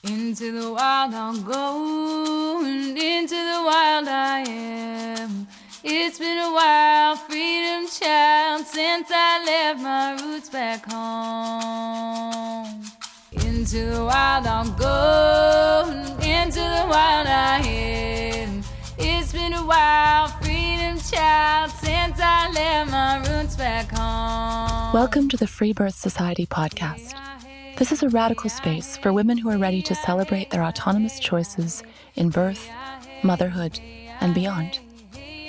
Into the wild I'll go, and into the wild I am. It's been a while, freedom child, since I left my roots back home. Into the wild I'll go, and into the wild I am. It's been a while, freedom child, since I left my roots back home. Welcome to the Freebirth Society podcast. This is a radical space for women who are ready to celebrate their autonomous choices in birth, motherhood, and beyond.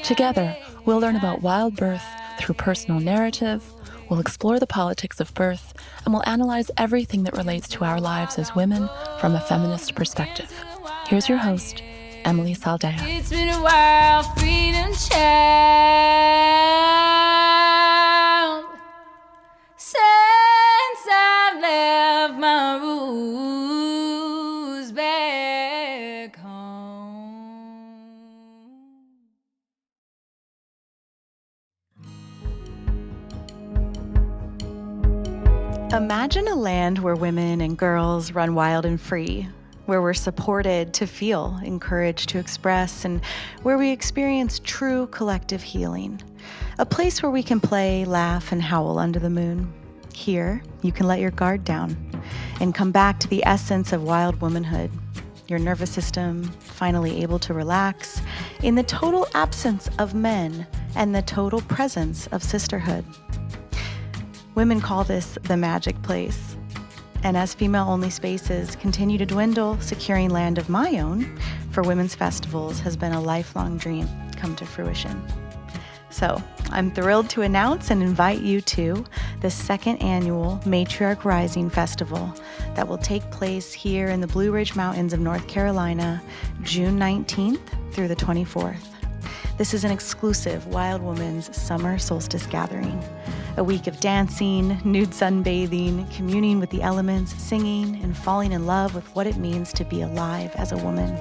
Together, we'll learn about wild birth through personal narrative, we'll explore the politics of birth, and we'll analyze everything that relates to our lives as women from a feminist perspective. Here's your host, Emily Saldea. It's been a while, freedom child, since I left my roots back home. Imagine a land where women and girls run wild and free, where we're supported to feel, encouraged to express, and where we experience true collective healing. A place where we can play, laugh, and howl under the moon. Here, you can let your guard down and come back to the essence of wild womanhood. Your nervous system finally able to relax in the total absence of men and the total presence of sisterhood. Women call this the magic place. And as female-only spaces continue to dwindle, securing land of my own for women's festivals has been a lifelong dream come to fruition. So I'm thrilled to announce and invite you to the second annual Matriarch Rising Festival that will take place here in the Blue Ridge Mountains of North Carolina, June 19th through the 24th. This is an exclusive Wild Woman's Summer Solstice gathering. A week of dancing, nude sunbathing, communing with the elements, singing, and falling in love with what it means to be alive as a woman.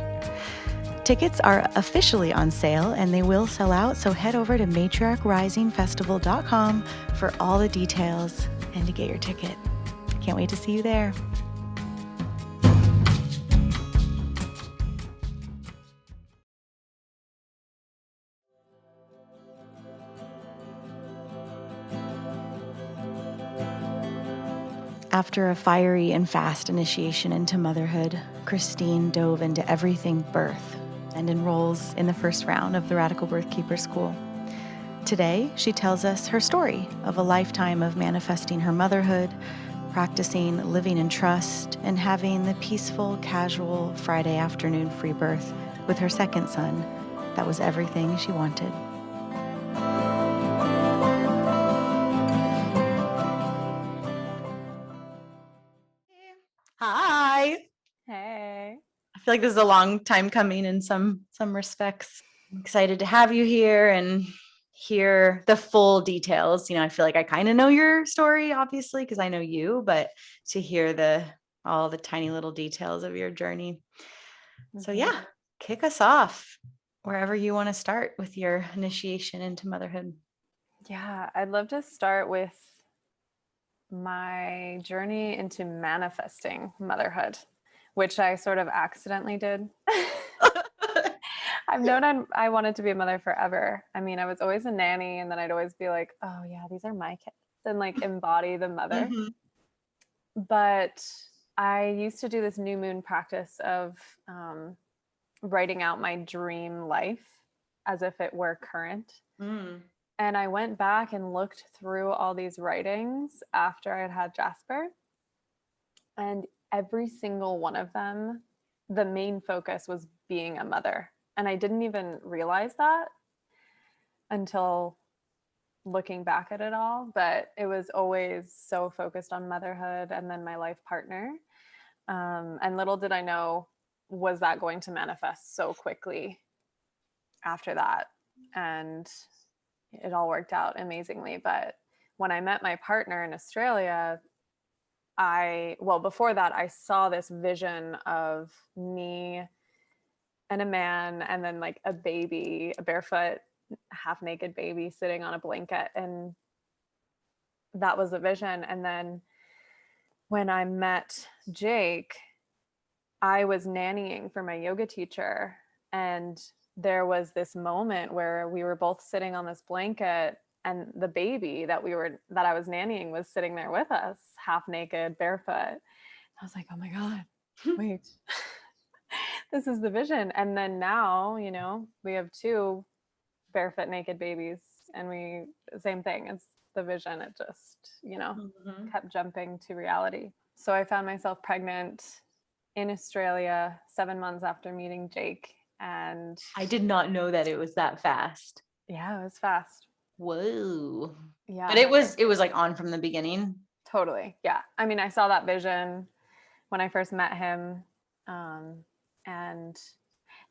Tickets are officially on sale and they will sell out, so head over to matriarchrisingfestival.com for all the details and to get your ticket. Can't wait to see you there. After a fiery and fast initiation into motherhood, Christine dove into everything birth and enrolls in the first round of the Radical Birth Keeper School. Today, she tells us her story of a lifetime of manifesting her motherhood, practicing living in trust, and having the peaceful, casual Friday afternoon free birth with her second son that was everything she wanted. Hi. Hey. I feel like this is a long time coming in some respects. I'm excited to have you here and hear the full details. I feel like I kind of know your story, obviously, because I know you, but to hear all the tiny little details of your journey. So yeah, kick us off wherever you want to start with your initiation into motherhood. Yeah, I'd love to start with my journey into manifesting motherhood, which I sort of accidentally did. I've known I wanted to be a mother forever. I mean, I was always a nanny, and then I'd always be like, oh yeah, these are my kids, and like embody the mother. Mm-hmm. But I used to do this new moon practice of writing out my dream life as if it were current. Mm. And I went back and looked through all these writings after I had had Jasper. And every single one of them, the main focus was being a mother. And I didn't even realize that until looking back at it all. But it was always so focused on motherhood and then my life partner. And little did I know, was that going to manifest so quickly after that? And it all worked out amazingly. But when I met my partner in Australia, before that, I saw this vision of me and a man, and then like a baby, a barefoot, half naked baby sitting on a blanket. And that was a vision. And then when I met Jake, I was nannying for my yoga teacher, and there was this moment where we were both sitting on this blanket, and the baby that I was nannying was sitting there with us, half naked, barefoot. I was like, oh my God, wait, this is the vision. And then now, we have 2 barefoot, naked babies, and same thing. It's the vision. It just, kept jumping to reality. So I found myself pregnant in Australia 7 months after meeting Jake. And I did not know that it was that fast. Yeah, it was fast. Whoa. Yeah. But it was like on from the beginning. Totally. Yeah. I mean, I saw that vision when I first met him. And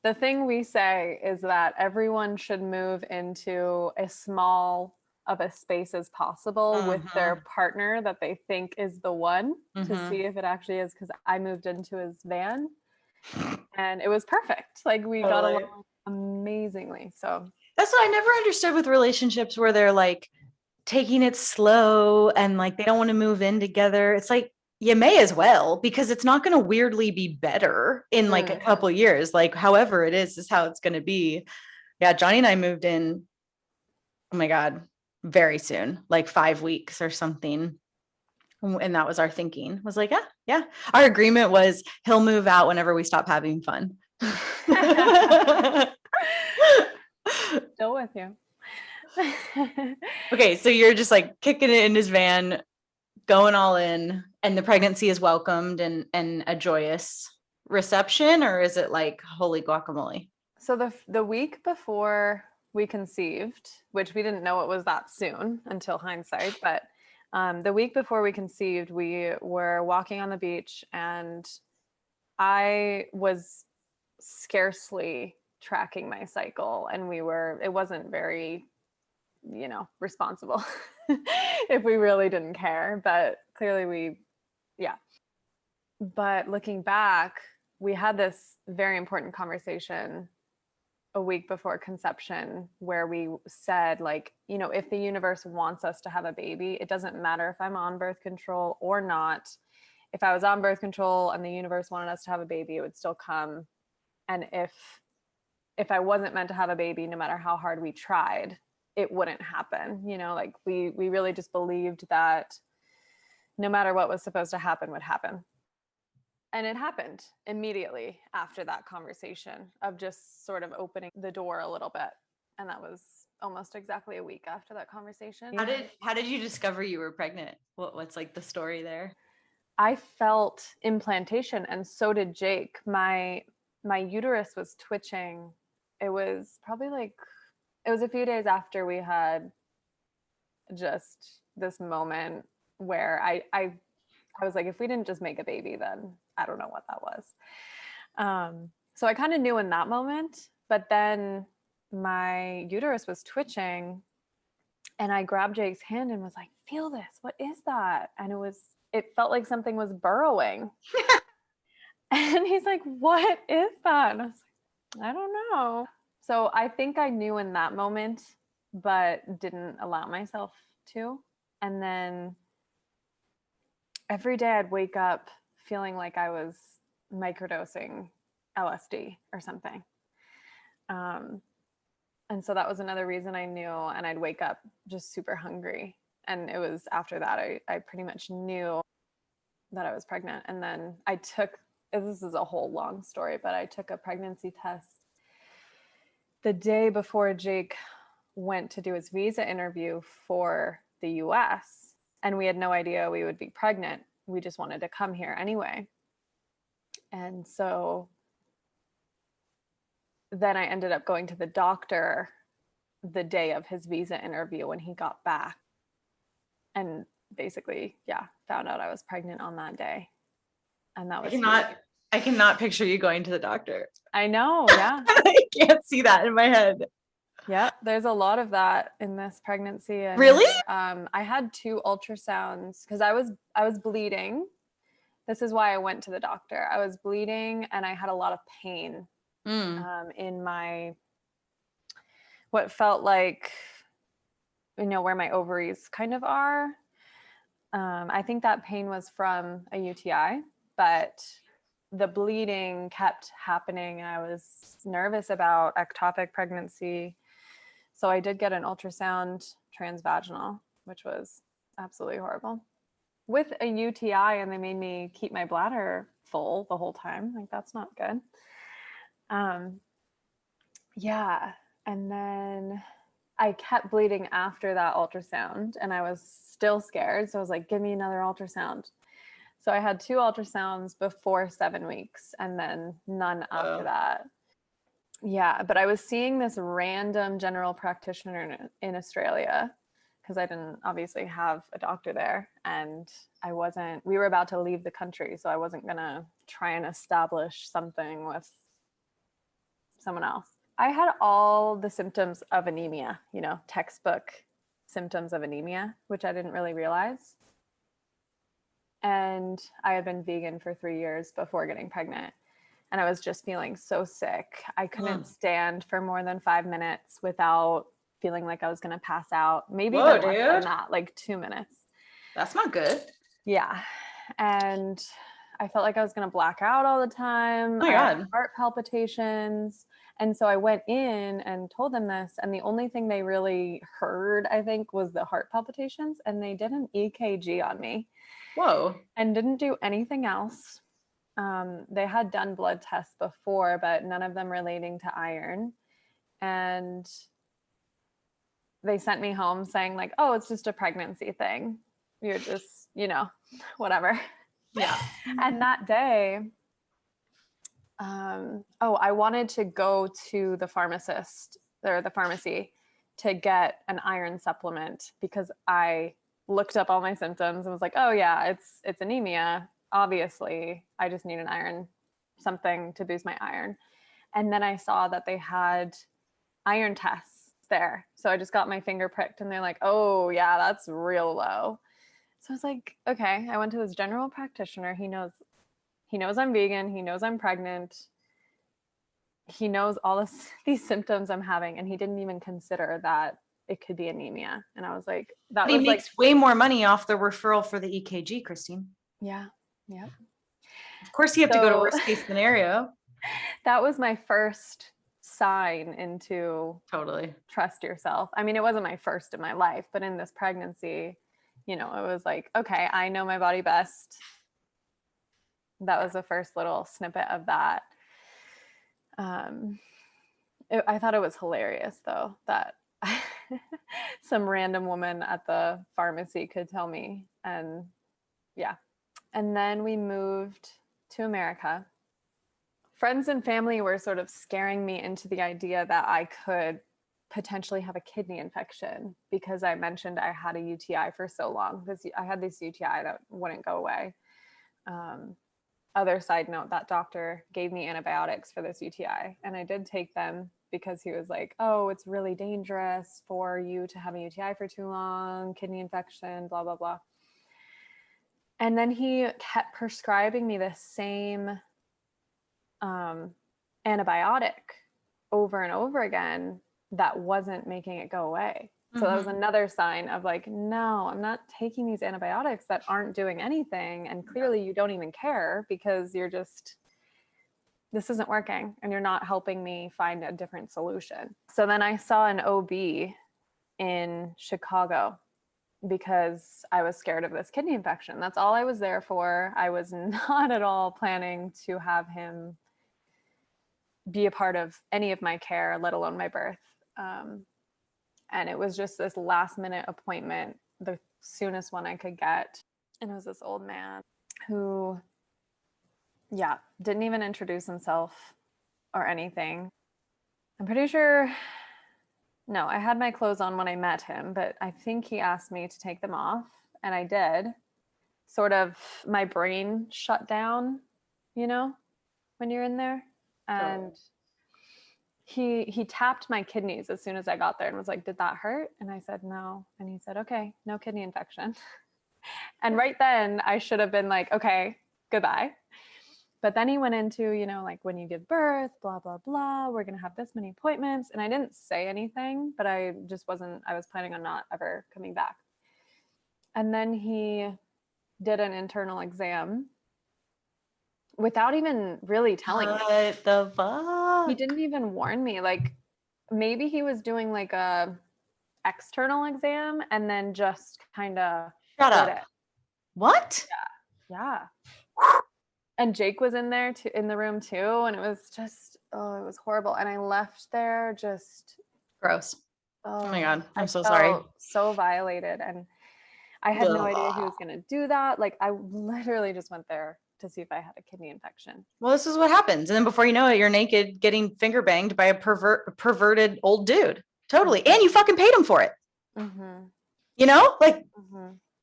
the thing we say is that everyone should move into as small of a space as possible with their partner that they think is the one to see if it actually is. Because I moved into his van and it was perfect. Like we got along amazingly. So that's what I never understood with relationships where they're like taking it slow and like they don't want to move in together. It's like, you may as well, because it's not going to weirdly be better in like a couple years. Like however it is how it's going to be. Yeah, Johnny and I moved in, oh my God, very soon, like 5 weeks or something. And that was our thinking. Was like, yeah. Our agreement was he'll move out whenever we stop having fun. Still with you. Okay, so you're just like kicking it in his van, going all in, and the pregnancy is welcomed and a joyous reception, or is it like holy guacamole? So the week before we conceived, which we didn't know it was that soon until hindsight, but the week before we conceived, we were walking on the beach and I was scarcely tracking my cycle, and it wasn't very, responsible if we really didn't care, but clearly but looking back, we had this very important conversation a week before conception where we said, like, if the universe wants us to have a baby, it doesn't matter if I'm on birth control or not. If I was on birth control and the universe wanted us to have a baby, it would still come. And if I wasn't meant to have a baby, no matter how hard we tried, it wouldn't happen. Like we really just believed that no matter what was supposed to happen would happen. And it happened immediately after that conversation of just sort of opening the door a little bit. And that was almost exactly a week after that conversation. How did you discover you were pregnant? What's like the story there? I felt implantation, and so did Jake. My uterus was twitching. It was a few days after we had just this moment where I was like, if we didn't just make a baby, then I don't know what that was. So I kind of knew in that moment, but then my uterus was twitching and I grabbed Jake's hand and was like, feel this, what is that? And it felt like something was burrowing. And he's like, what is that? And I was like, I don't know. So I think I knew in that moment, but didn't allow myself to. And then every day I'd wake up feeling like I was microdosing LSD or something. And so that was another reason I knew, and I'd wake up just super hungry. And it was after that, I pretty much knew that I was pregnant. And then this is a whole long story, but I took a pregnancy test the day before Jake went to do his visa interview for the US. And we had no idea we would be pregnant. We just wanted to come here anyway. And so then I ended up going to the doctor the day of his visa interview when he got back. And basically, found out I was pregnant on that day. And that was I cannot picture you going to the doctor. I know, yeah. I can't see that in my head. Yeah, there's a lot of that in this pregnancy. And, really? I had 2 ultrasounds because I was bleeding. This is why I went to the doctor. I was bleeding and I had a lot of pain in my, what felt like, where my ovaries kind of are. I think that pain was from a UTI, but the bleeding kept happening. I was nervous about ectopic pregnancy. So I did get an ultrasound transvaginal, which was absolutely horrible, with a UTI, and they made me keep my bladder full the whole time. Like, that's not good. Yeah. And then I kept bleeding after that ultrasound, and I was still scared. So I was like, give me another ultrasound. So I had 2 ultrasounds before 7 weeks, and then none after that. Yeah, but I was seeing this random general practitioner in Australia, because I didn't obviously have a doctor there, and we were about to leave the country, so I wasn't gonna try and establish something with someone else. I had all the symptoms of anemia, textbook symptoms of anemia, which I didn't really realize. And I had been vegan for 3 years before getting pregnant. And I was just feeling so sick. I couldn't stand for more than 5 minutes without feeling like I was going to pass out. Maybe even less than that, like 2 minutes. That's not good. Yeah. And I felt like I was going to black out all the time. Oh my God. I had heart palpitations. And so I went in and told them this. And the only thing they really heard, I think, was the heart palpitations. And they did an EKG on me. Whoa. And didn't do anything else. They had done blood tests before, but none of them relating to iron. And they sent me home saying like, oh, it's just a pregnancy thing. You're just, whatever. Yeah. And that day, I wanted to go to the pharmacist or the pharmacy to get an iron supplement, because I looked up all my symptoms and was like, oh yeah, it's anemia. Obviously, I just need an iron, something to boost my iron. And then I saw that they had iron tests there. So I just got my finger pricked, and they're like, oh yeah, that's real low. So I was like, okay. I went to this general practitioner. He knows I'm vegan. He knows I'm pregnant. He knows all these symptoms I'm having, and he didn't even consider that it could be anemia. And I was like, but he makes way more money off the referral for the EKG, Christine. Yeah. Yeah. Of course you have to go to worst case scenario. That was my first sign into totally trust yourself. I mean, it wasn't my first in my life, but in this pregnancy, it was like, okay, I know my body best. That was the first little snippet of that. I thought it was hilarious though, that some random woman at the pharmacy could tell me. And yeah. And then we moved to America. Friends and family were sort of scaring me into the idea that I could potentially have a kidney infection, because I mentioned I had a UTI for so long, because I had this UTI that wouldn't go away. Other side note, that doctor gave me antibiotics for this UTI, and I did take them because he was like, oh, it's really dangerous for you to have a UTI for too long, kidney infection, blah, blah, blah. And then he kept prescribing me the same antibiotic over and over again that wasn't making it go away. So that was another sign of like, no, I'm not taking these antibiotics that aren't doing anything. And clearly you don't even care, because this isn't working and you're not helping me find a different solution. So then I saw an OB in Chicago, because I was scared of this kidney infection. That's all I was there for. I was not at all planning to have him be a part of any of my care, let alone my birth. And it was just this last minute appointment, the soonest one I could get. And it was this old man who, didn't even introduce himself or anything. I'm pretty sure, no, I had my clothes on when I met him, but I think he asked me to take them off, and I did. Sort of my brain shut down, when you're in there. And he tapped my kidneys as soon as I got there and was like, did that hurt? And I said, no. And he said, okay, no kidney infection. And right then I should have been like, okay, goodbye. But then he went into, like, when you give birth, blah, blah, blah, we're going to have this many appointments. And I didn't say anything, but I was planning on not ever coming back. And then he did an internal exam without even really telling me. What the fuck? He didn't even warn me. Like, maybe he was doing like a external exam and then just kind of Shut did up. it. What? Yeah. And Jake was in there too, in the room too, and it was just, it was horrible. And I left there just Gross. Oh my God. I'm so felt sorry. so violated, and I had no idea he was going to do that. Like, I literally just went there to see if I had a kidney infection. Well, this is what happens. And then before you know it, you're naked getting finger banged by a perverted old dude. Totally. And you fucking paid him for it. You know, like,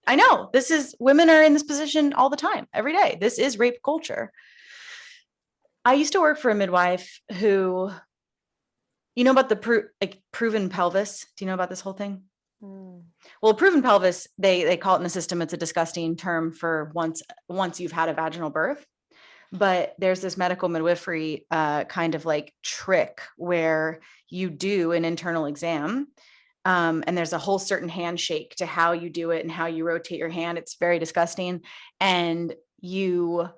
I know women are in this position all the time, every day. This is rape culture. I used to work for a midwife who, you know about the proven pelvis. Do you know about this whole thing? Well, proven pelvis, they call it in the system. It's a disgusting term for once you've had a vaginal birth. But there's this medical midwifery kind of like trick where you do an internal exam. And there's a whole certain handshake to how you do it and how you rotate your hand. It's very disgusting. And you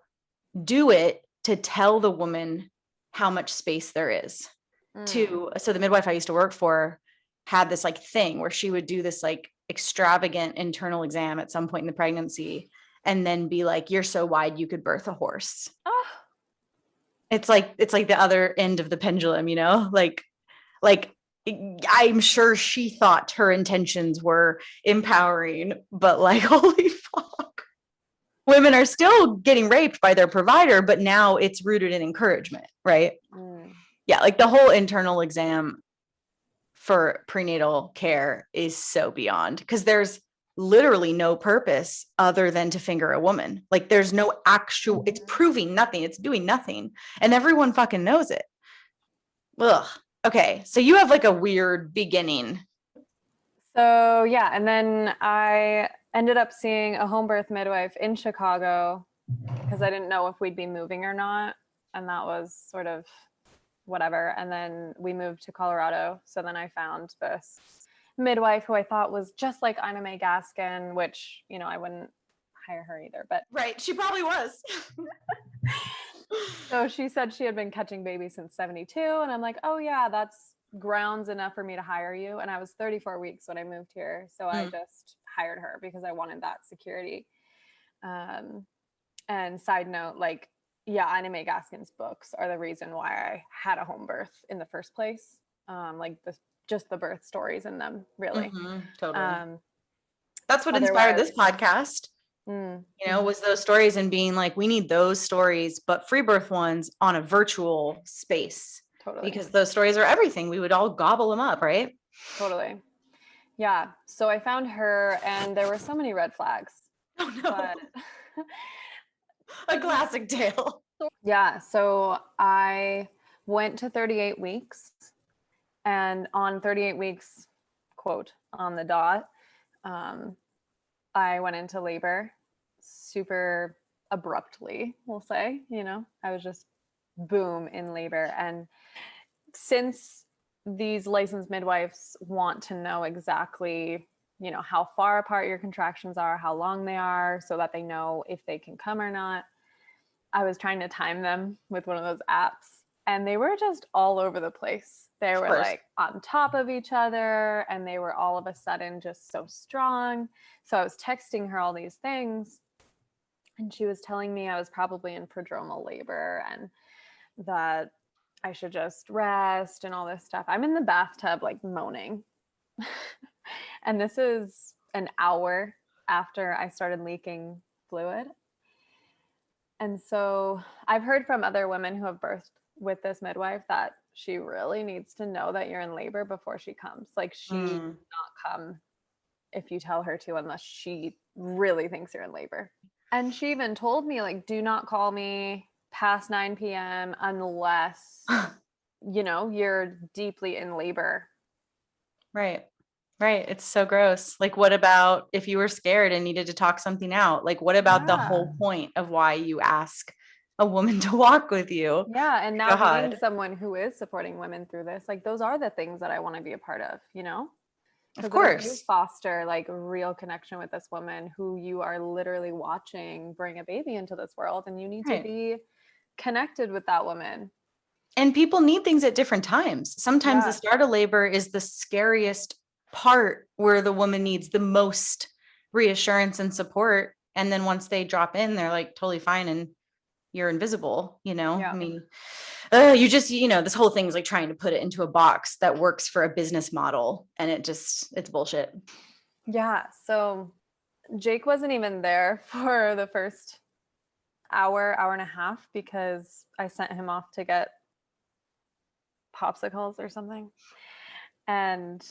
do it to tell the woman how much space there is so the midwife I used to work for had this like thing where she would do this like extravagant internal exam at some point in the pregnancy and then be like, you're so wide you could birth a horse. It's like the other end of the pendulum, you know, like I'm sure she thought her intentions were empowering, but like, holy fuck, women are still getting raped by their provider, but now it's rooted in encouragement, right? Yeah, like the whole internal exam for prenatal care is so beyond, because there's literally no purpose other than to finger a woman. Like there's no actual, it's proving nothing, it's doing nothing, and everyone fucking knows it. Ugh. Okay, so you have like a weird beginning. So yeah, and then I ended up seeing a home birth midwife in Chicago because I didn't know if we'd be moving or not, and that was sort of whatever. And then we moved to Colorado. So then I found this midwife who I thought was just like Ina May Gaskin, which, you know, I wouldn't hire her either, but right, she probably was. So she said she had been catching babies since 72, and I'm like, oh yeah, that's grounds enough for me to hire you. And I was 34 weeks when I moved here, so I just hired her because I wanted that security. And side note, like, yeah, Ina May Gaskin's books are the reason why I had a home birth in the first place. Like just the birth stories in them, really. Totally. That's what inspired this podcast. You know, was those stories and being like, we need those stories, but Freebirth ones on a virtual space. Totally. Because those stories are everything. We would all gobble them up, right? Totally. Yeah. So I found her, and there were so many red flags. Oh no. But a classic tale. Yeah. So I went to 38 weeks, and on 38 weeks, quote, on the dot, I went into labor super abruptly, we'll say. You know, I was just boom in labor. And since these licensed midwives want to know exactly, you know, how far apart your contractions are, how long they are, so that they know if they can come or not, I was trying to time them with one of those apps, and they were just all over the place. They were like on top of each other, and they were all of a sudden just so strong. So I was texting her all these things, and she was telling me I was probably in prodromal labor and that I should just rest and all this stuff. I'm in the bathtub like moaning. And this is an hour after I started leaking fluid. And so I've heard from other women who have birthed with this midwife that she really needs to know that you're in labor before she comes. Like, she will not come if you tell her to, unless she really thinks you're in labor. And she even told me, like, do not call me past 9 p.m. unless, you know, you're deeply in labor. Right. Right. It's so gross. Like, what about if you were scared and needed to talk something out? Like, what about the whole point of why you ask a woman to walk with you? Yeah. And now being someone who is supporting women through this, like, those are the things that I want to be a part of, you know? Of course. You foster like a real connection with this woman who you are literally watching bring a baby into this world, and you need to be connected with that woman. And people need things at different times. Sometimes the start of labor is the scariest part, where the woman needs the most reassurance and support. And then once they drop in, they're like totally fine and you're invisible, you know? Yeah. I mean, you just, you know, this whole thing is like trying to put it into a box that works for a business model. And it's bullshit. Yeah. So Jake wasn't even there for the first hour and a half, because I sent him off to get popsicles or something. And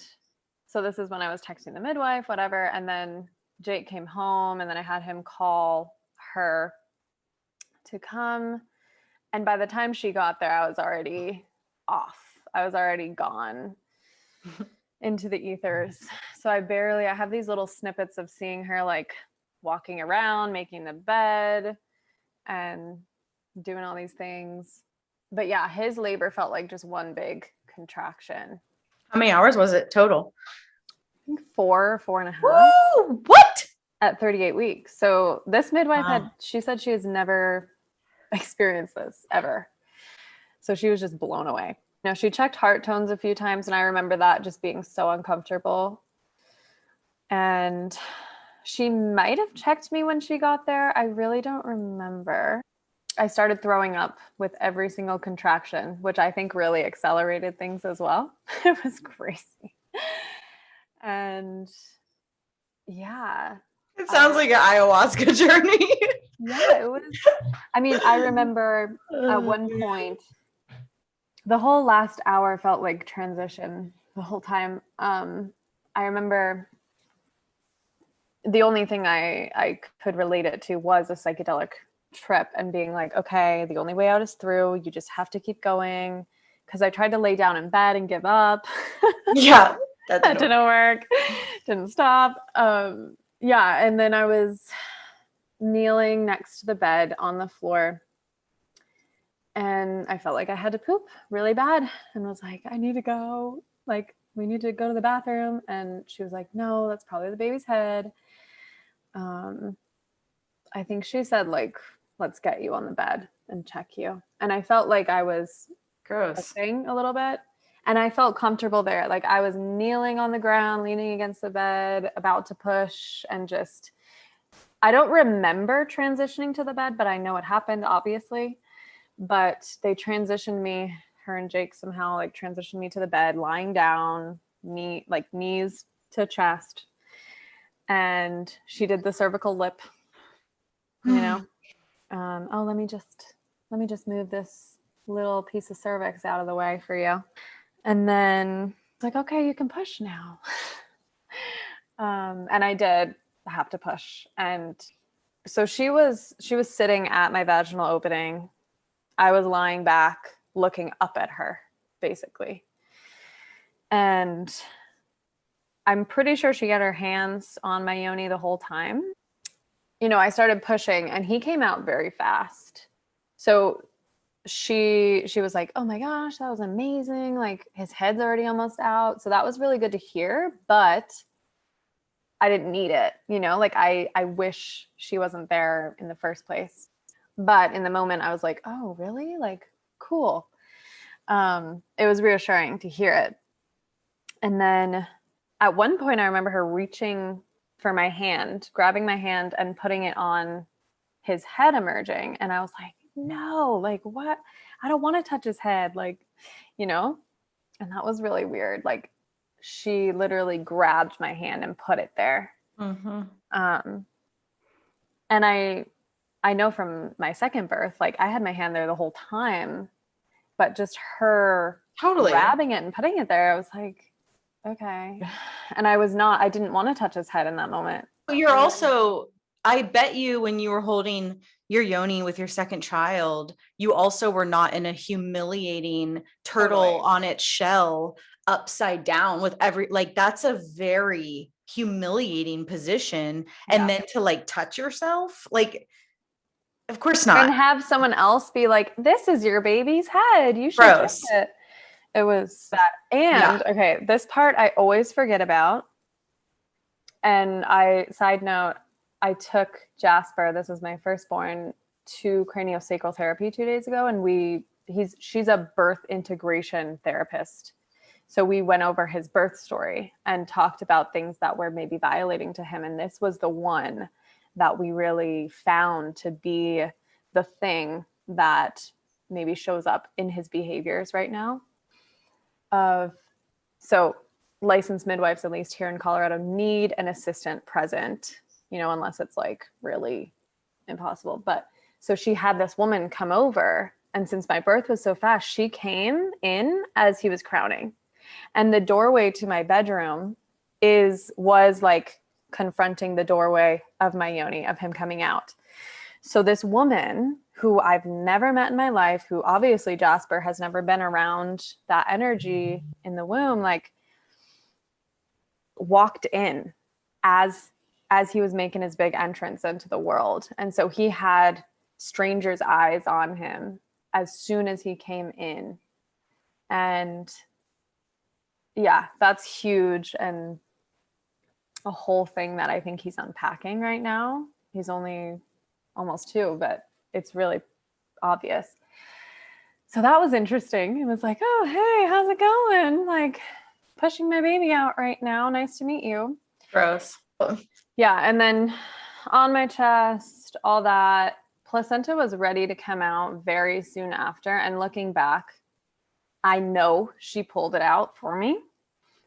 so this is when I was texting the midwife, whatever. And then Jake came home, and then I had him call her to come. And by the time she got there, I was already off. I was already gone into the ethers. So I have these little snippets of seeing her like walking around, making the bed and doing all these things. But yeah, his labor felt like just one big contraction. How many hours was it total? I think 4.5. Woo! What? At 38 weeks. So this midwife she said she has never experienced this ever. So she was just blown away. Now, she checked heart tones a few times, and I remember that just being so uncomfortable. And she might have checked me when she got there. I really don't remember. I started throwing up with every single contraction, which I think really accelerated things as well. It was crazy. And yeah. It sounds like an ayahuasca journey. Yeah, it was. I mean, I remember at one point, the whole last hour felt like transition the whole time. I remember the only thing I could relate it to was a psychedelic trip, and being like, okay, the only way out is through. You just have to keep going. Because I tried to lay down in bed and give up. Yeah, that didn't work. Didn't stop. Yeah, and then I was kneeling next to the bed on the floor, and I felt like I had to poop really bad, and was like, I need to go. Like, we need to go to the bathroom. And she was like, no, that's probably the baby's head. I think she said, like, let's get you on the bed and check you. And I felt like I was pushing a little bit, and I felt comfortable there. Like, I was kneeling on the ground, leaning against the bed, about to push, and just, I don't remember transitioning to the bed, but I know it happened, obviously. But they transitioned me, her and Jake somehow like transitioned me to the bed, lying down, knees to chest. And she did the cervical lip, you know. Let me just move this little piece of cervix out of the way for you. And then it's like, okay, you can push now. And I did have to push. And so she was sitting at my vaginal opening. I was lying back looking up at her, basically. And I'm pretty sure she had her hands on my yoni the whole time. You know, I started pushing, and he came out very fast. So she was like, oh my gosh, that was amazing. Like, his head's already almost out. So that was really good to hear, but I didn't need it. You know, like I wish she wasn't there in the first place. But in the moment I was like, oh, really? Like, cool. It was reassuring to hear it. And then at one point I remember her reaching for my hand, grabbing my hand and putting it on his head emerging. And I was like, no, like, what? I don't want to touch his head. Like, you know, and that was really weird. Like, she literally grabbed my hand and put it there. Mm-hmm. And I know from my second birth, like, I had my hand there the whole time, but just her grabbing it and putting it there, I was like, okay. And I didn't want to touch his head in that moment. But you're also, I bet you when you were holding your yoni with your second child, you also were not in a humiliating turtle on its shell upside down with that's a very humiliating position. And then to like touch yourself, like, of course not. And have someone else be like, this is your baby's head. You should touch it. It was that. And okay, this part I always forget about. And side note, I took Jasper, this is my firstborn, to craniosacral therapy 2 days ago, and she's a birth integration therapist. So we went over his birth story and talked about things that were maybe violating to him. And this was the one that we really found to be the thing that maybe shows up in his behaviors right now. So licensed midwives, at least here in Colorado, need an assistant present, unless it's like really impossible. But so she had this woman come over, and since my birth was so fast, she came in as he was crowning. And the doorway to my bedroom was like confronting the doorway of my yoni, of him coming out. So this woman who I've never met in my life, who obviously Jasper has never been around that energy in the womb, like walked in as he was making his big entrance into the world. And so he had strangers' eyes on him as soon as he came in. And yeah, that's huge, and a whole thing that I think he's unpacking right now. He's only almost 2, but it's really obvious. So that was interesting. It was like, oh, hey, how's it going? Like, pushing my baby out right now. Nice to meet you. Gross. Yeah. And then on my chest, all that, placenta was ready to come out very soon after. And looking back, I know she pulled it out for me.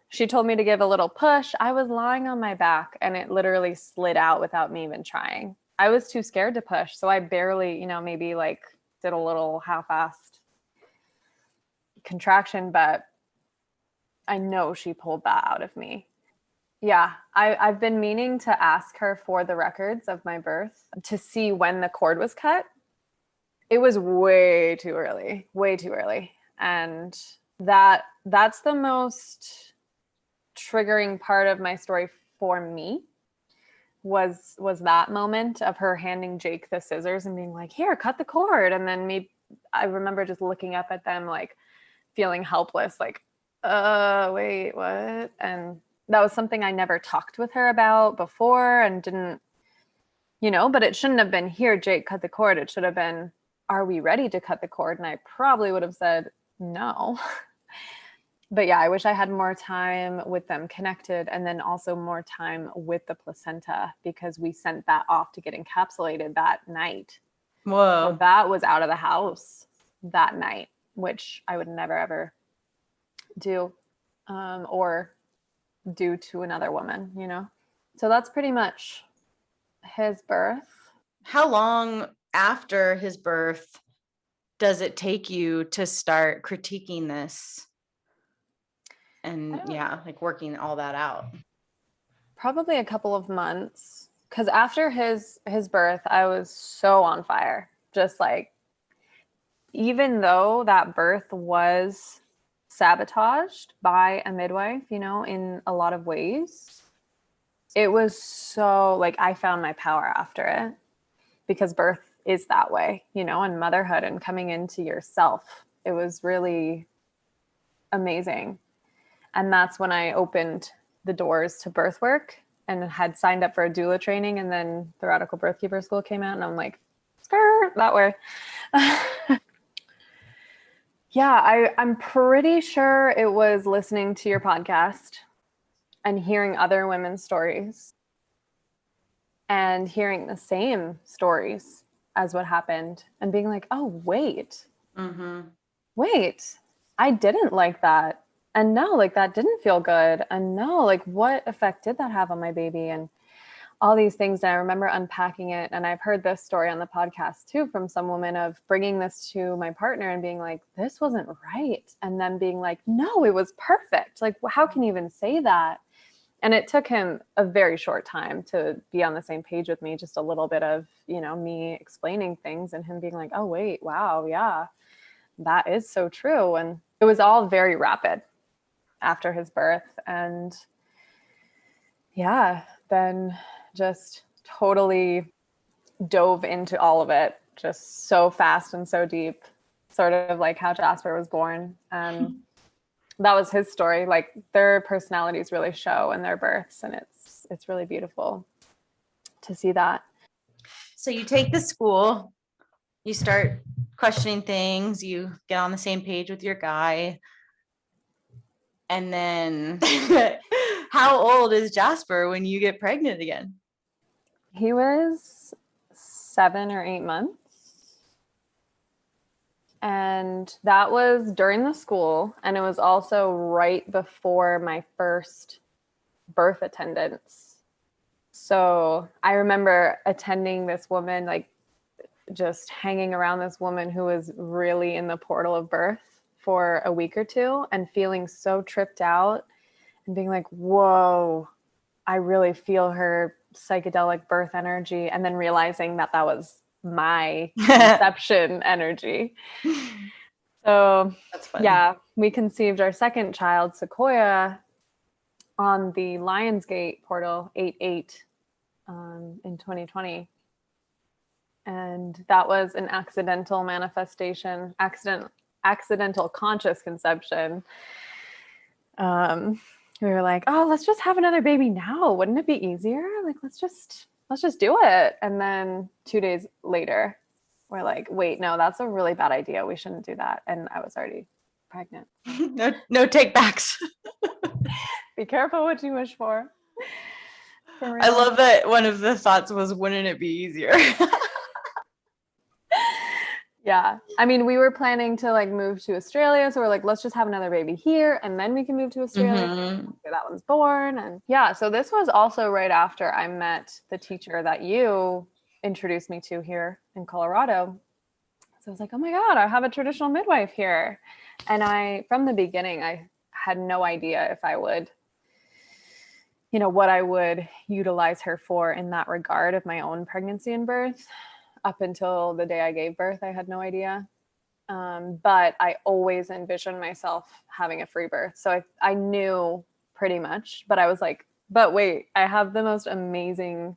She told me to give a little push. I was lying on my back and it literally slid out without me even trying. I was too scared to push. So I barely, maybe like did a little half-assed contraction, but I know she pulled that out of me. Yeah, I've been meaning to ask her for the records of my birth to see when the cord was cut. It was way too early. And that's the most triggering part of my story for me was that moment of her handing Jake the scissors and being like, here, cut the cord. And then I remember just looking up at them, like feeling helpless, like, wait, what? And that was something I never talked with her about before and didn't, but it shouldn't have been, here, Jake, cut the cord. It should have been, are we ready to cut the cord? And I probably would have said no. But yeah, I wish I had more time with them connected, and then also more time with the placenta, because we sent that off to get encapsulated that night. Whoa. So that was out of the house that night, which I would never, ever do or do to another woman, So that's pretty much his birth. How long after his birth does it take you to start critiquing this? And like working all that out? Probably a couple of months, because after his birth, I was so on fire. Just like, even though that birth was sabotaged by a midwife, in a lot of ways, it was so like, I found my power after it, because birth is that way, and motherhood and coming into yourself. It was really amazing. And that's when I opened the doors to birth work and had signed up for a doula training. And then the Radical Birthkeeper School came out, and I'm like, skirt, that way. Yeah, I'm pretty sure it was listening to your podcast and hearing other women's stories and hearing the same stories as what happened and being like, oh, wait, I didn't like that. And no, like that didn't feel good. And no, like what effect did that have on my baby? And all these things. And I remember unpacking it. And I've heard this story on the podcast too, from some woman, of bringing this to my partner and being like, this wasn't right. And then being like, no, it was perfect. Like, how can you even say that? And it took him a very short time to be on the same page with me, just a little bit of, me explaining things and him being like, oh, wait, wow. Yeah, that is so true. And it was all very rapid after his birth. And yeah, then just totally dove into all of it, just so fast and so deep, sort of like how Jasper was born. And that was his story. Like, their personalities really show in their births, and it's really beautiful to see that. So you take the school. You start questioning things, you get on the same page with your guy. And then how old is Jasper when you get pregnant again? He was 7 or 8 months. And that was during the school. And it was also right before my first birth attendance. So I remember attending this woman, like just hanging around this woman who was really in the portal of birth for a week or two and feeling so tripped out and being like, whoa, I really feel her psychedelic birth energy. And then realizing that that was my conception energy. So that's fun. Yeah, we conceived our second child, Sequoia, on the Lionsgate portal 8/8 in 2020. And that was an accidental manifestation, accidental conscious conception. We were like, oh, let's just have another baby now. Wouldn't it be easier? Like, let's just do it. And then 2 days later, we're like, wait, no, that's a really bad idea. We shouldn't do that. And I was already pregnant. No take backs. Be careful what you wish for. I love that one of the thoughts was, wouldn't it be easier? Yeah. I mean, we were planning to like move to Australia. So we're like, let's just have another baby here and then we can move to Australia. After that one's born. And yeah, so this was also right after I met the teacher that you introduced me to here in Colorado. So I was like, oh my God, I have a traditional midwife here. And from the beginning, I had no idea if I would, what I would utilize her for in that regard of my own pregnancy and birth. Up until the day I gave birth, I had no idea. But I always envisioned myself having a free birth. So I knew pretty much, but I was like, but wait, I have the most amazing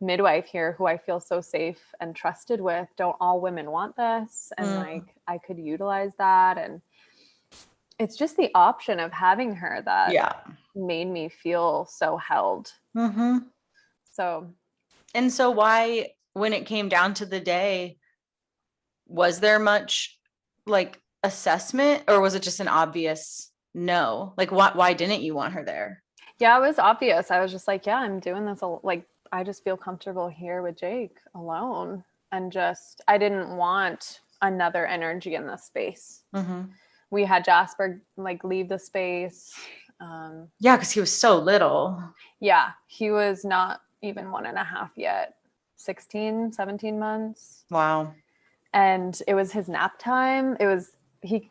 midwife here who I feel so safe and trusted with. Don't all women want this? And like, I could utilize that. And it's just the option of having her that made me feel so held. So why, when it came down to the day, was there much like assessment, or was it just an obvious no? Like, why didn't you want her there? Yeah, it was obvious. I was just like, yeah, I'm doing this. Like, I just feel comfortable here with Jake alone. And I didn't want another energy in this space. We had Jasper like leave the space. Yeah, because he was so little. Yeah, he was not even 1.5 yet. 16, 17 months. Wow. And it was his nap time.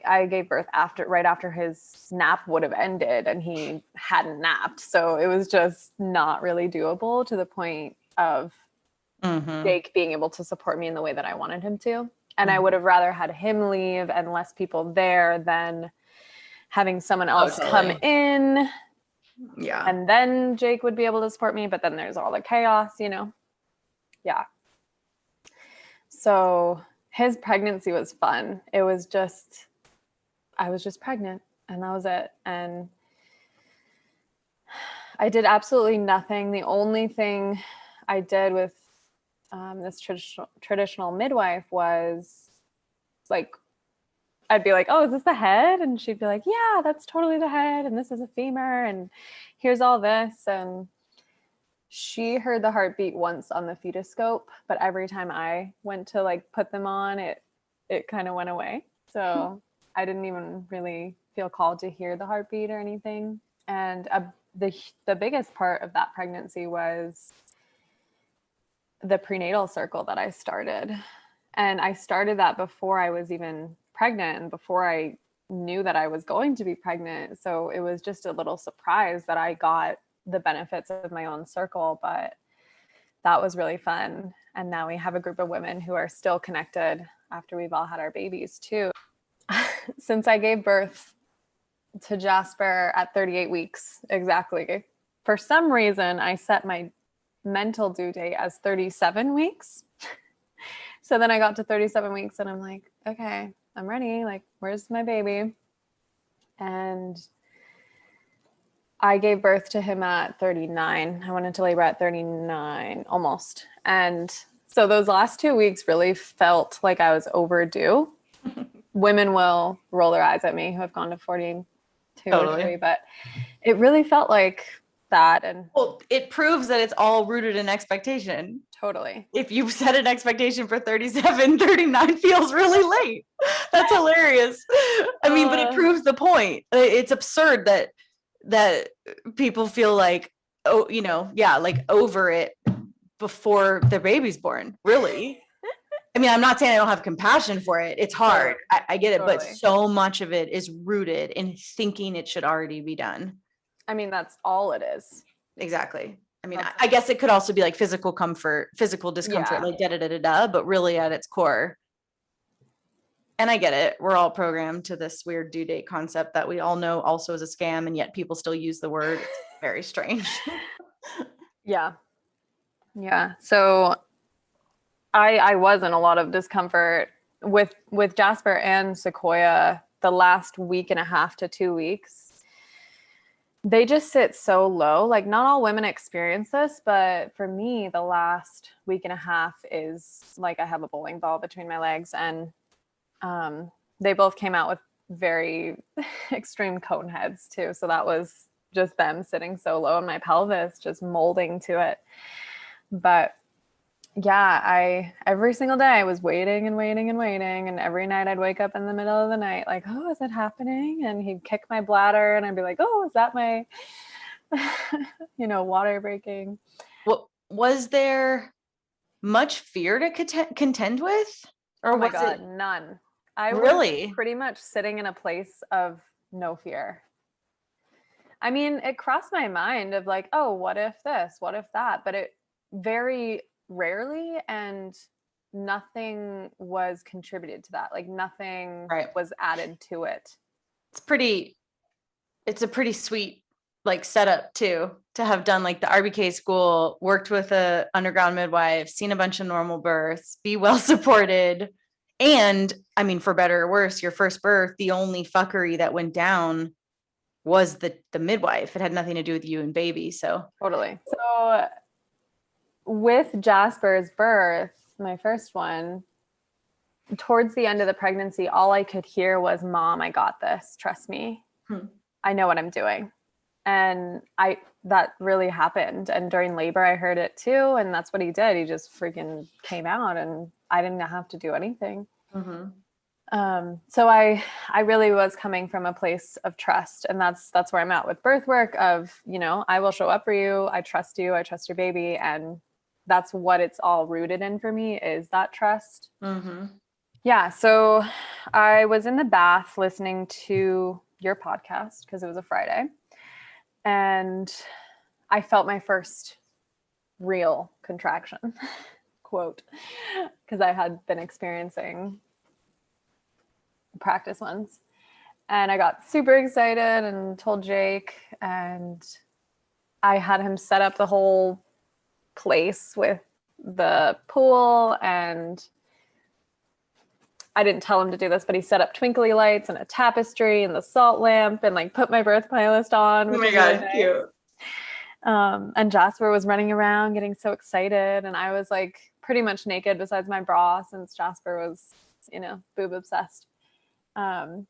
I gave birth right after his nap would have ended and he hadn't napped. So it was just not really doable to the point of Jake being able to support me in the way that I wanted him to. And I would have rather had him leave and less people there than having someone else come in. Yeah. And then Jake would be able to support me, but then there's all the chaos, Yeah. So his pregnancy was fun. I was just pregnant and that was it. And I did absolutely nothing. The only thing I did with this traditional midwife was like, I'd be like, oh, is this the head? And she'd be like, yeah, that's totally the head. And this is a femur. And here's all this. And she heard the heartbeat once on the fetoscope, but every time I went to like put them on, it kind of went away. So I didn't even really feel called to hear the heartbeat or anything. And the biggest part of that pregnancy was the prenatal circle that I started. And I started that before I was even pregnant and before I knew that I was going to be pregnant. So it was just a little surprise that I got the benefits of my own circle, but that was really fun. And now we have a group of women who are still connected after we've all had our babies too. Since I gave birth to Jasper at 38 weeks exactly, for some reason I set my mental due date as 37 weeks. So then I got to 37 weeks and I'm like, okay, I'm ready. Like, where's my baby? And I gave birth to him at 39. I went into labor at 39 almost. And So those last 2 weeks really felt like I was overdue. Women will roll their eyes at me who have gone to 42 or 3, but it really felt like that. And well, it proves that it's all rooted in expectation. Totally. If you've set an expectation for 37, 39 feels really late. That's hilarious. I mean, but it proves the point. It's absurd that people feel like, oh, you know, yeah, like over it before their baby's born. Really? I mean, I'm not saying I don't have compassion for it. It's hard. I get it, but so much of it is rooted in thinking it should already be done. I mean, that's all it is. Exactly. I mean, I guess it could also be like physical comfort, physical discomfort, like but really at its core. And I get it. We're all programmed to this weird due date concept that we all know also is a scam, and yet people still use the word. It's very strange. Yeah. So I was in a lot of discomfort with Jasper and Sequoia the last week and a half to 2 weeks. They just sit so low. Like, not all women experience this, but for me, the last week and a half is like I have a bowling ball between my legs. And they both came out with very extreme cone heads too. So that was just them sitting so low in my pelvis, just molding to it. But yeah, every single day I was waiting and waiting and waiting. And every night I'd wake up in the middle of the night like, oh, is it happening? And he'd kick my bladder and I'd be like, oh, is that my, water breaking? Well, was there much fear to contend with? Or was it none? I really was pretty much sitting in a place of no fear. I mean, it crossed my mind of like, oh, what if this? What if that? But it very rarely, and nothing was contributed to that. Like, nothing was added to it. It's a pretty sweet like setup too, to have done like the RBK school, worked with a underground midwife, seen a bunch of normal births, be well supported. And I mean, for better or worse, your first birth, the only fuckery that went down was the midwife. It had nothing to do with you and baby. So totally. So with Jasper's birth, my first one, towards the end of the pregnancy, all I could hear was, Mom, I got this. Trust me. I know what I'm doing. And that really happened. And during labor, I heard it too. And that's what he did. He just freaking came out and I didn't have to do anything. So I really was coming from a place of trust. And that's where I'm at with birth work of, I will show up for you. I trust you. I trust your baby. And that's what it's all rooted in for me, is that trust. Yeah. So I was in the bath listening to your podcast because it was a Friday. And I felt my first real contraction, quote, because I had been experiencing practice ones. And I got super excited and told Jake, and I had him set up the whole place with the pool, and I didn't tell him to do this, but he set up twinkly lights and a tapestry and the salt lamp and like put my birth playlist on. Oh my God, really cute. And Jasper was running around getting so excited. And I was like pretty much naked besides my bra, since Jasper was, boob obsessed. And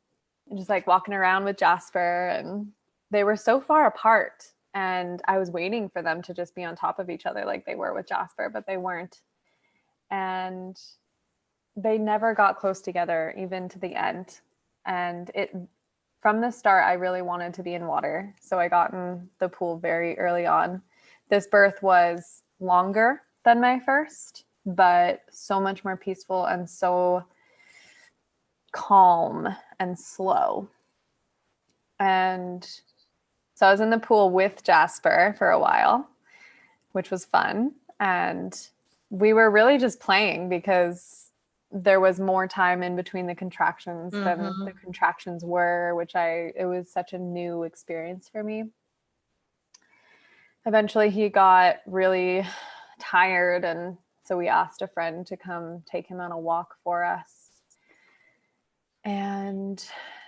just like walking around with Jasper, and they were so far apart. And I was waiting for them to just be on top of each other like they were with Jasper, but they weren't. And they never got close together, even to the end. And from the start, I really wanted to be in water. So I got in the pool very early on. This birth was longer than my first, but so much more peaceful and so calm and slow. And so I was in the pool with Jasper for a while, which was fun. And we were really just playing because there was more time in between the contractions than the contractions were, it was such a new experience for me. Eventually he got really tired, and so we asked a friend to come take him on a walk for us. And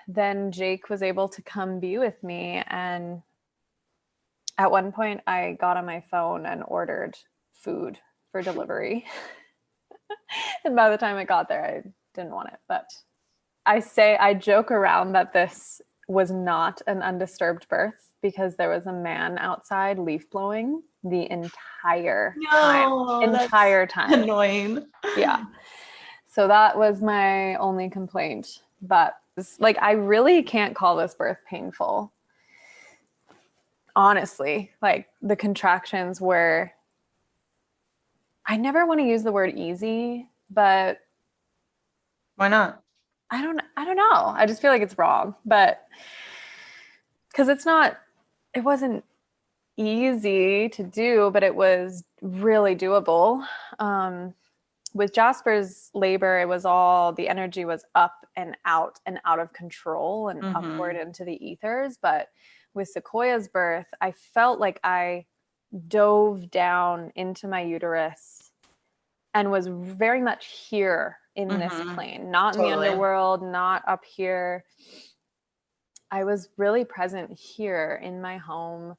then Jake was able to come be with me. And at one point I got on my phone and ordered food for delivery. And by the time it got there, I didn't want it. But I joke around that this was not an undisturbed birth because there was a man outside leaf blowing the entire time. Annoying. Yeah. So that was my only complaint. But like, I really can't call this birth painful. Honestly, like the contractions were, I never want to use the word easy, but why not? I don't know. I just feel like it's wrong, but because it wasn't easy to do, but it was really doable. With Jasper's labor, it was all, the energy was up and out of control and upward into the ethers. But with Sequoia's birth, I felt like I dove down into my uterus and was very much here in this plane, not in the underworld, not up here. I was really present here in my home.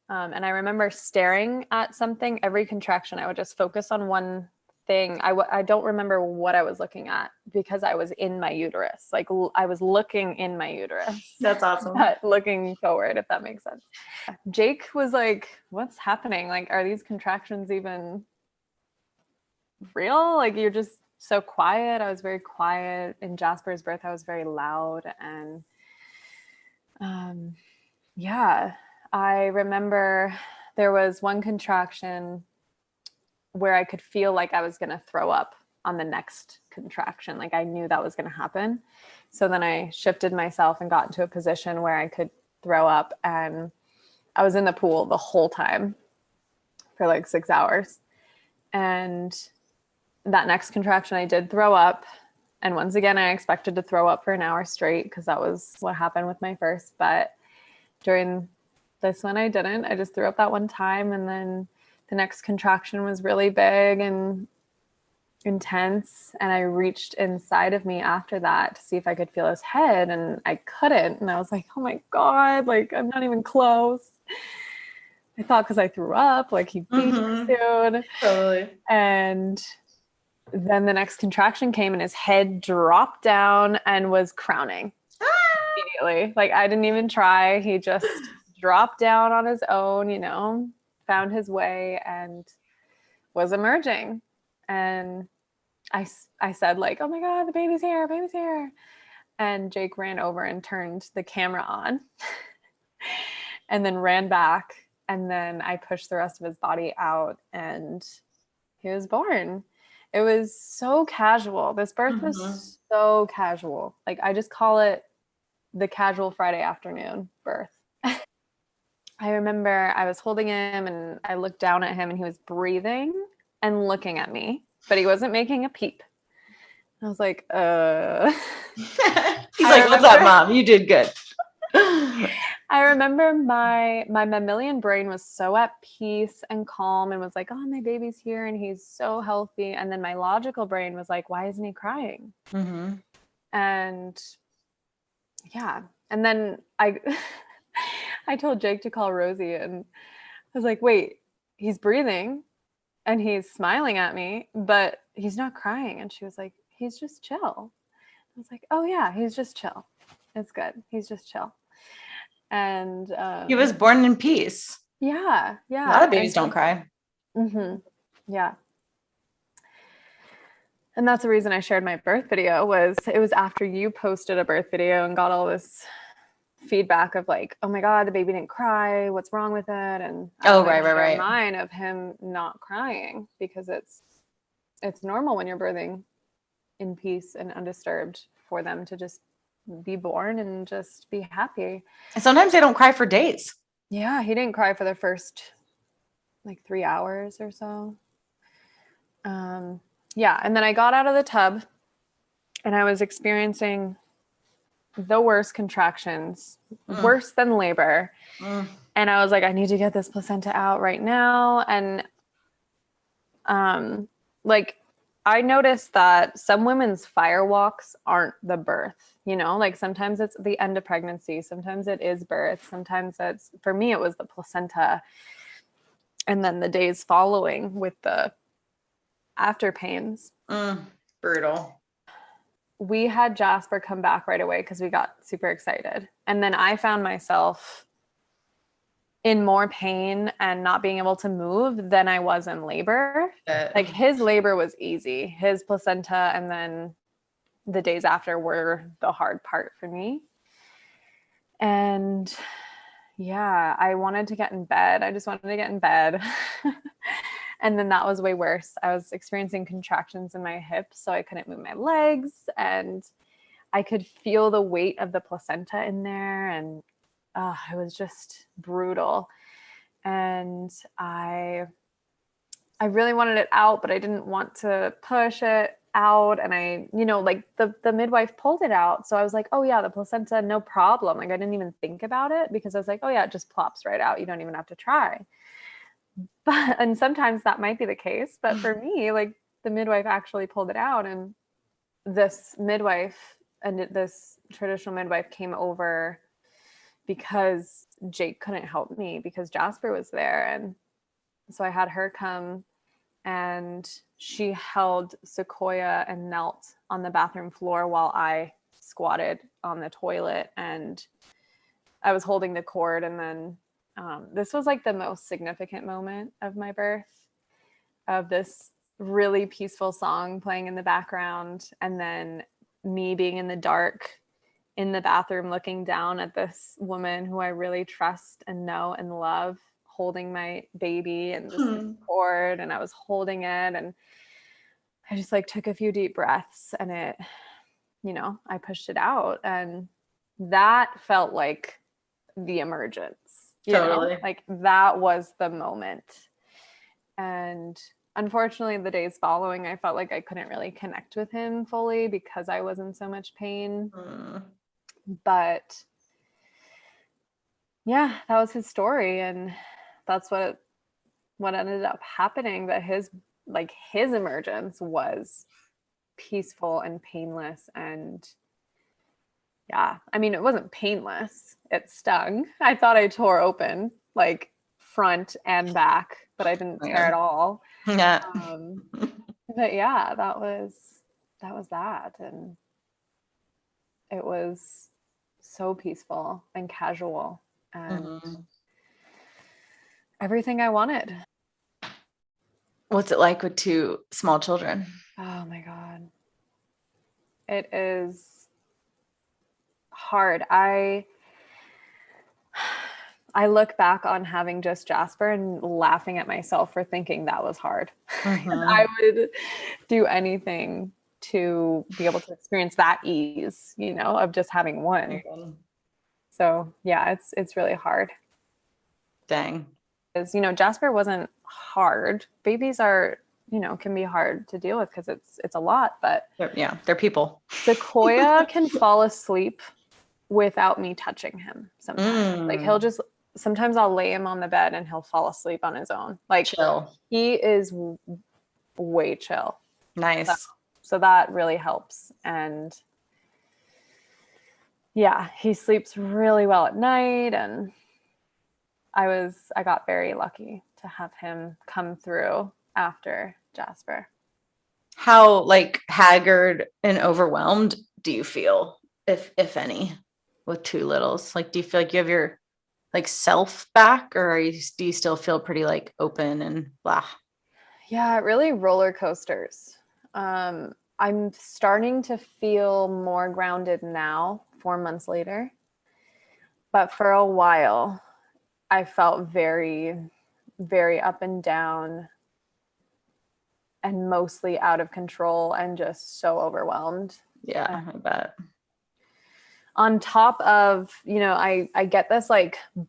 And I remember staring at something every contraction. I would just focus on one thing. I don't remember what I was looking at because I was in my uterus. Like I was looking in my uterus. That's awesome. But looking forward, if that makes sense. Jake was like, what's happening? Like, are these contractions even real? Like, you're just so quiet. I was very quiet. In Jasper's birth, I was very loud. And yeah, I remember there was one contraction where I could feel like I was going to throw up on the next contraction. Like I knew that was going to happen. So then I shifted myself and got into a position where I could throw up, and I was in the pool the whole time for like 6 hours. And that next contraction, I did throw up. And once again, I expected to throw up for an hour straight because that was what happened with my first. But during this one, I didn't. I just threw up that one time. And then the next contraction was really big and intense. And I reached inside of me after that to see if I could feel his head. And I couldn't. And I was like, oh my God, like I'm not even close. I thought because I threw up, like he'd be here soon. Totally. And then the next contraction came and his head dropped down and was crowning immediately. Like I didn't even try. He just dropped down on his own, you know, found his way and was emerging. And I said like, oh my God, the baby's here, baby's here. And Jake ran over and turned the camera on and then ran back. And then I pushed the rest of his body out and he was born. It was so casual. This birth was so casual. Like I just call it the casual Friday afternoon birth. I remember I was holding him and I looked down at him and he was breathing and looking at me, but he wasn't making a peep. I was like, He's like, what's up, Mom? You did good. I remember my mammalian brain was so at peace and calm and was like, oh, my baby's here and he's so healthy. And then my logical brain was like, why isn't he crying? And yeah. And then I told Jake to call Rosie and I was like, wait, he's breathing and he's smiling at me, but he's not crying. And she was like, he's just chill. I was like, oh yeah, he's just chill. It's good. He's just chill. And he was born in peace. Yeah. A lot of babies don't cry. Yeah. And that's the reason I shared my birth video. It was after you posted a birth video and got all this feedback of like, oh my God, the baby didn't cry, what's wrong with it? And right. Mine of him not crying because it's normal when you're birthing in peace and undisturbed for them to just be born and just be happy. And sometimes they don't cry for days. Yeah, he didn't cry for the first like 3 hours or so. Yeah, and then I got out of the tub and I was experiencing the worst contractions, worse than labor. And I was like, I need to get this placenta out right now. And like I noticed that some women's firewalks aren't the birth, you know, like sometimes it's the end of pregnancy. Sometimes it is birth. Sometimes for me, it was the placenta. And then the days following with the after pains. Brutal. We had Jasper come back right away because we got super excited. And then I found myself in more pain and not being able to move than I was in labor. Like his labor was easy. His placenta and then the days after were the hard part for me. And yeah, I wanted to get in bed. I just wanted to get in bed. And then that was way worse. I was experiencing contractions in my hips, so I couldn't move my legs, and I could feel the weight of the placenta in there, and it was just brutal. And I really wanted it out, but I didn't want to push it out. And I, like the midwife pulled it out. So I was like, oh yeah, the placenta, no problem. Like I didn't even think about it because I was like, oh yeah, it just plops right out. You don't even have to try. And sometimes that might be the case, but for me, like the midwife actually pulled it out, and this traditional midwife came over because Jake couldn't help me because Jasper was there. And so I had her come, and she held Sequoia and knelt on the bathroom floor while I squatted on the toilet, and I was holding the cord. And then this was like the most significant moment of my birth, of this really peaceful song playing in the background, and then me being in the dark in the bathroom looking down at this woman who I really trust and know and love, holding my baby and just the cord, and I was holding it, and I just like took a few deep breaths, and it, I pushed it out, and that felt like the emergence. Totally. Like that was the moment. And unfortunately, the days following, I felt like I couldn't really connect with him fully because I was in so much pain. But yeah, that was his story, and that's what ended up happening. That his emergence was peaceful and painless. And yeah, I mean, it wasn't painless. It stung. I thought I tore open like front and back, but I didn't tear at all. Yeah. But yeah, that was that. And it was so peaceful and casual and everything I wanted. What's it like with 2 small children? Oh my God. It is hard. I look back on having just Jasper and laughing at myself for thinking that was hard. I would do anything to be able to experience that ease, of just having one. So yeah, it's really hard. Dang. Because, Jasper wasn't hard. Babies are, can be hard to deal with because it's a lot, but they're people. Sequoia can fall asleep without me touching him sometimes. Like sometimes I'll lay him on the bed and he'll fall asleep on his own. Like chill. He is way chill. Nice. So that really helps. And yeah, he sleeps really well at night, and I got very lucky to have him come through after Jasper. How haggard and overwhelmed do you feel, if any, with 2 littles? Like, do you feel like you have your self back, or do you still feel pretty open and blah? Yeah, really roller coasters. I'm starting to feel more grounded now, 4 months later. But for a while, I felt very, very up and down and mostly out of control and just so overwhelmed. Yeah, I bet. On top of, I get this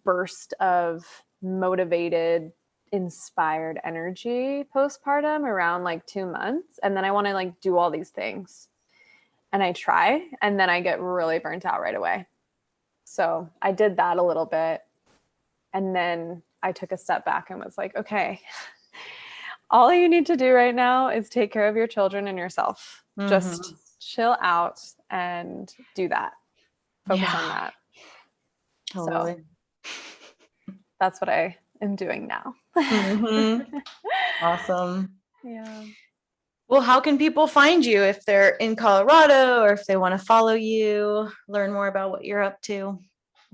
burst of motivated, inspired energy postpartum around 2 months. And then I want to do all these things, and I try, and then I get really burnt out right away. So I did that a little bit. And then I took a step back and was like, okay, all you need to do right now is take care of your children and yourself. Just chill out and do that. Focus on that. Totally. So that's what I am doing now. Awesome. Yeah. Well, how can people find you if they're in Colorado or if they want to follow you, learn more about what you're up to?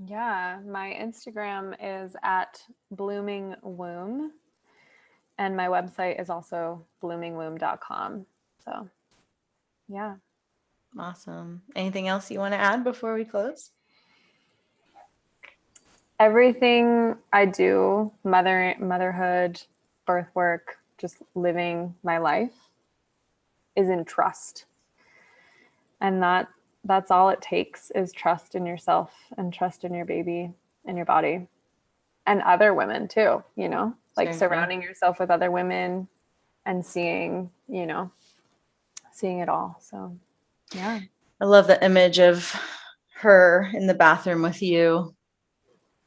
Yeah, my Instagram is at Blooming Womb, and my website is also bloomingwomb.com. So, yeah. Awesome. Anything else you want to add before we close? Everything I do, motherhood, birth work, just living my life, is in trust. And that's all it takes, is trust in yourself and trust in your baby and your body and other women too, you know, like surrounding yourself with other women and seeing it all. So, yeah. I love the image of her in the bathroom with you.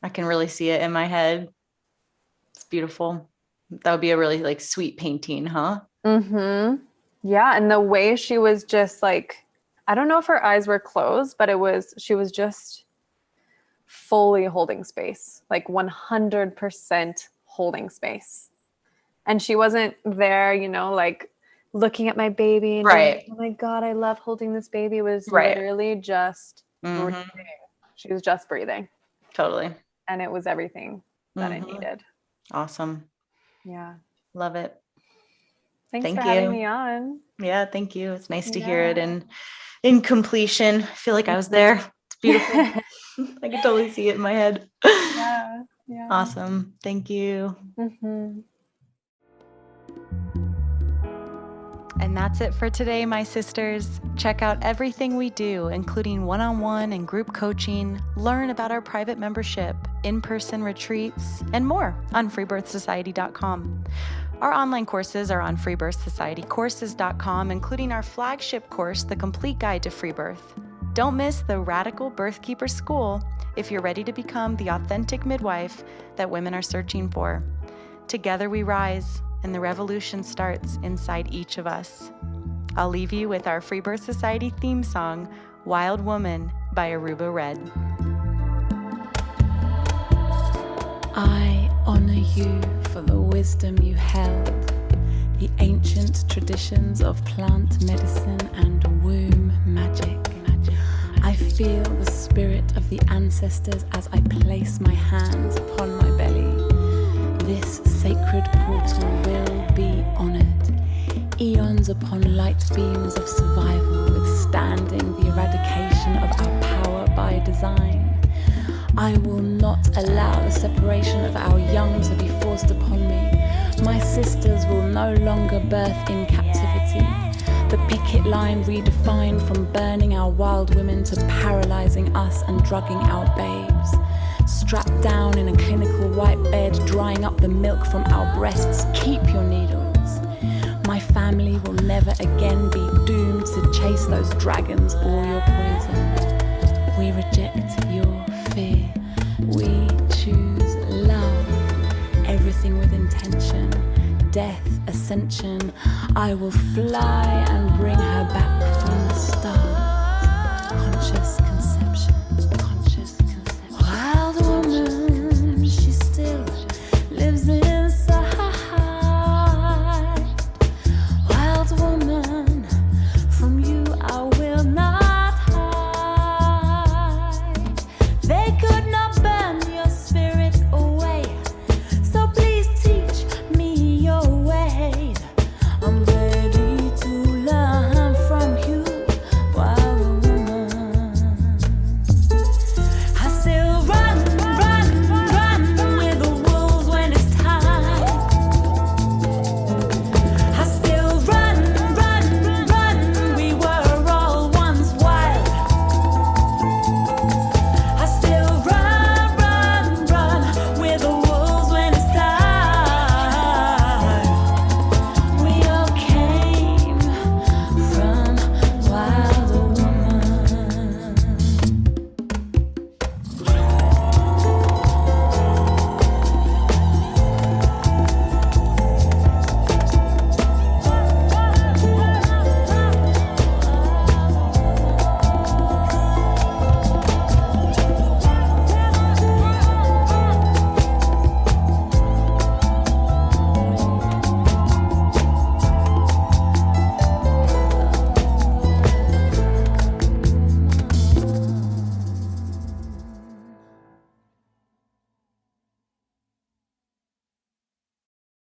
I can really see it in my head. It's beautiful. That would be a really like sweet painting, huh? Mm-hmm. Yeah. And the way she was just like, I don't know if her eyes were closed, but she was just fully holding space, like 100% holding space. And she wasn't there, you know, like looking at my baby and being like, oh my God, I love holding this baby. It was literally just breathing. She was just breathing. Totally. And it was everything that I needed. Awesome. Yeah. Love it. Thanks for having me on. Yeah, thank you. It's nice to hear it. And in completion, I feel like I was there. It's beautiful. I can totally see it in my head. Yeah. Awesome. Thank you. And that's it for today, my sisters. Check out everything we do, including one-on-one and group coaching, learn about our private membership, in-person retreats, and more on freebirthsociety.com. Our online courses are on freebirthsocietycourses.com, including our flagship course, The Complete Guide to Free Birth. Don't miss the Radical Birthkeeper School if you're ready to become the authentic midwife that women are searching for. Together we rise, and the revolution starts inside each of us. I'll leave you with our Free Birth Society theme song, Wild Woman by Aruba Red. I honor you for the wisdom you held, the ancient traditions of plant medicine and womb magic. I feel the spirit of the ancestors as I place my hands upon my belly. This sacred portal will be honored. Eons upon light beams of survival, withstanding the eradication of our power by design. I will not allow the separation of our young to be forced upon me. My sisters will no longer birth in captivity. The picket line redefined from burning our wild women to paralyzing us and drugging our babes. Strapped down in a clinical white bed, drying up the milk from our breasts. Keep your needles. My family will never again be doomed to chase those dragons or your poison. We reject your fear. We choose love. Everything with intention. Death, ascension. I will fly and bring her back from the stars. Conscious conception.